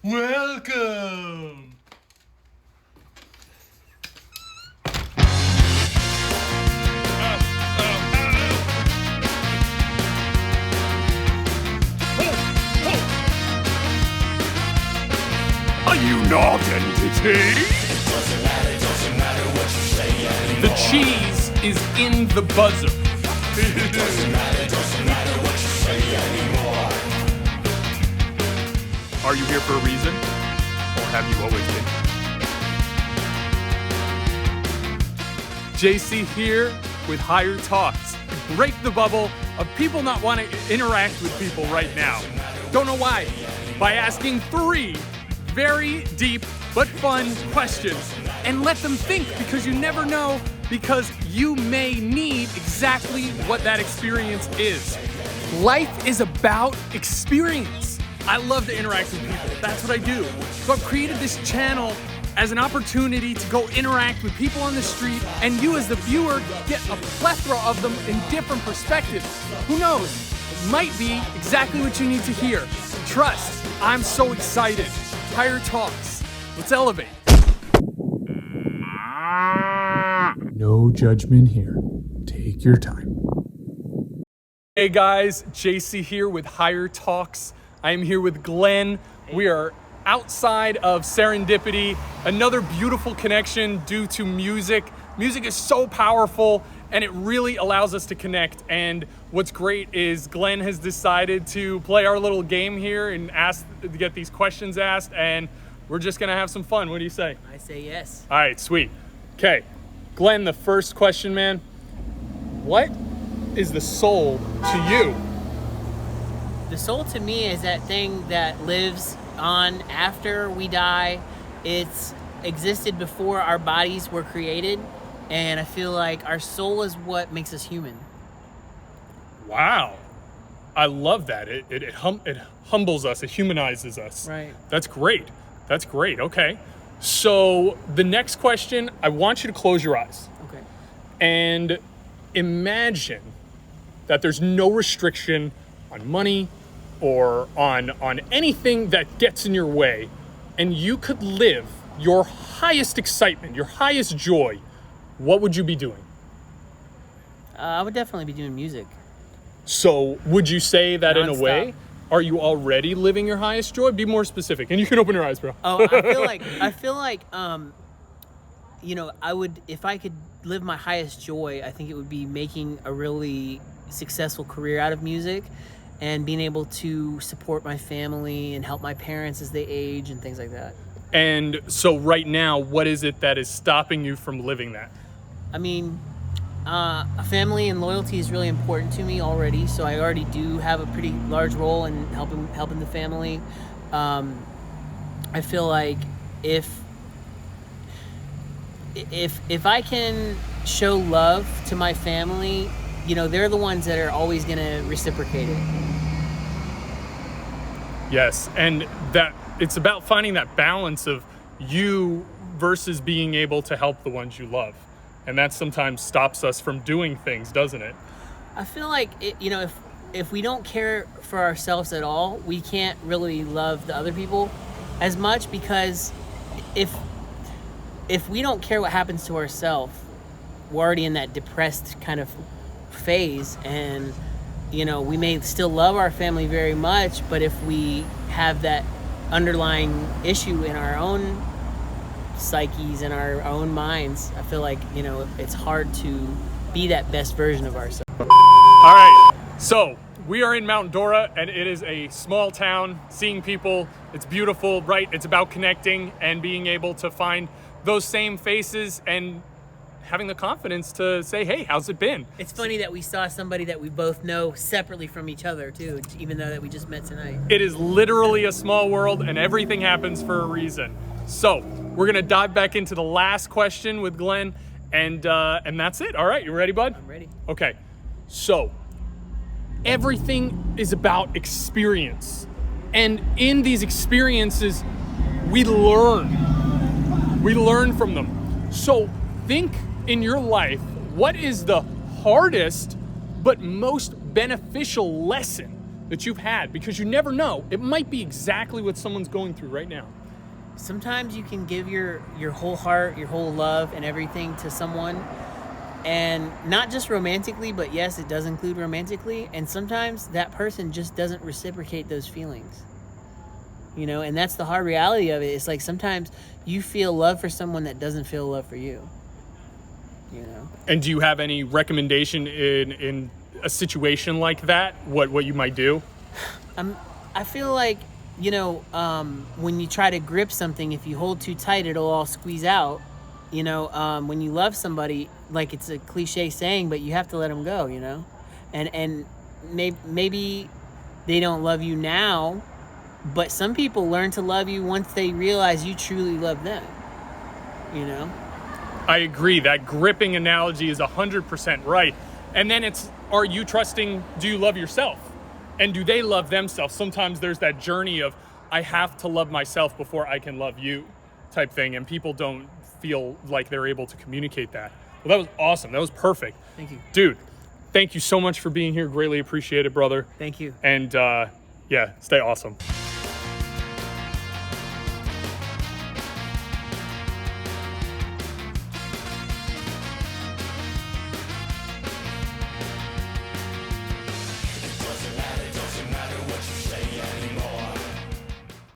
Welcome! Are you not entity? Doesn't matter what you say anymore. The cheese is in the buzzer. Doesn't matter what you say anymore. Are you here for a reason? Or have you always been? JC here with Higher Talks. Break the bubble of people not wanting to interact with people right now. Don't know why. By asking 3 very deep but fun questions and let them think, because you never know, because you may need exactly what that experience is. Life is about experience. I love to interact with people. That's what I do. So I've created this channel as an opportunity to go interact with people on the street, and you as the viewer get a plethora of them in different perspectives. Who knows? It might be exactly what you need to hear. Trust, I'm so excited. Higher Talks. Let's elevate. No judgment here. Take your time. Hey guys, JC here with Higher Talks. I am here with Glenn. We are outside of Serendipity, another beautiful connection due to music. Music is so powerful and it really allows us to connect. And what's great is Glenn has decided to play our little game here and get these questions asked, and we're just gonna have some fun. What do you say? I say yes. All right, sweet. Okay, Glenn, the first question, man. What is the soul to you? The soul to me is that thing that lives on after we die. It's existed before our bodies were created, and I feel like our soul is what makes us human. Wow, I love that. It humbles us, it humanizes us. Right. That's great. That's great. Okay. So the next question, I want you to close your eyes Okay. and imagine that there's no restriction on money or on anything that gets in your way, and you could live your highest excitement, your highest joy. What would you be doing? I would definitely be doing music. So would you say that in a Nonstop. way, are you already living your highest joy? Be more specific, and you can open your eyes, bro. Oh, I feel like, you know, I would, if I could live my highest joy, I think it would be making a really successful career out of music and being able to support my family and help my parents as they age and things like that. And so right now, what is it that is stopping you from living that? I mean, a family and loyalty is really important to me already, so I already do have a pretty large role in helping the family. I feel like if I can show love to my family, you know, they're the ones that are always gonna reciprocate it. Yes, and that it's about finding that balance of you versus being able to help the ones you love. And that sometimes stops us from doing things, doesn't it? I feel like you know, if we don't care for ourselves at all, we can't really love the other people as much, because if we don't care what happens to ourselves, we're already in that depressed kind of phase, and you know, we may still love our family very much, but if we have that underlying issue in our own psyches and our own minds, I feel like, you know, it's hard to be that best version of ourselves. All right, so we are in Mount Dora, and it is a small town. Seeing people, it's beautiful, right? It's about connecting and being able to find those same faces and having the confidence to say, hey, how's it been? It's funny that we saw somebody that we both know separately from each other too, even though that we just met tonight. It is literally a small world, and everything happens for a reason. So we're gonna dive back into the last question with Glenn, and that's it. All right, you ready, bud? I'm ready. Okay, so everything is about experience, and in these experiences, we learn from them. So think in your life, what is the hardest but most beneficial lesson that you've had? Because you never know. It might be exactly what someone's going through right now. Sometimes you can give your whole heart, your whole love and everything to someone, and not just romantically, but yes, it does include romantically, and sometimes that person just doesn't reciprocate those feelings. You know, and that's the hard reality of it. It's like sometimes you feel love for someone that doesn't feel love for you. You know? And do you have any recommendation in a situation like that? What you might do? I feel like, you know, when you try to grip something, if you hold too tight, it'll all squeeze out. You know, when you love somebody, like it's a cliche saying, but you have to let them go, you know? And maybe they don't love you now, but some people learn to love you once they realize you truly love them, you know? I agree. That gripping analogy is 100% right. And then it's, are you trusting, do you love yourself? And do they love themselves? Sometimes there's that journey of, I have to love myself before I can love you type thing. And people don't feel like they're able to communicate that. Well, that was awesome. That was perfect. Thank you. Dude, thank you so much for being here. Greatly appreciate it, brother. Thank you. And yeah, stay awesome.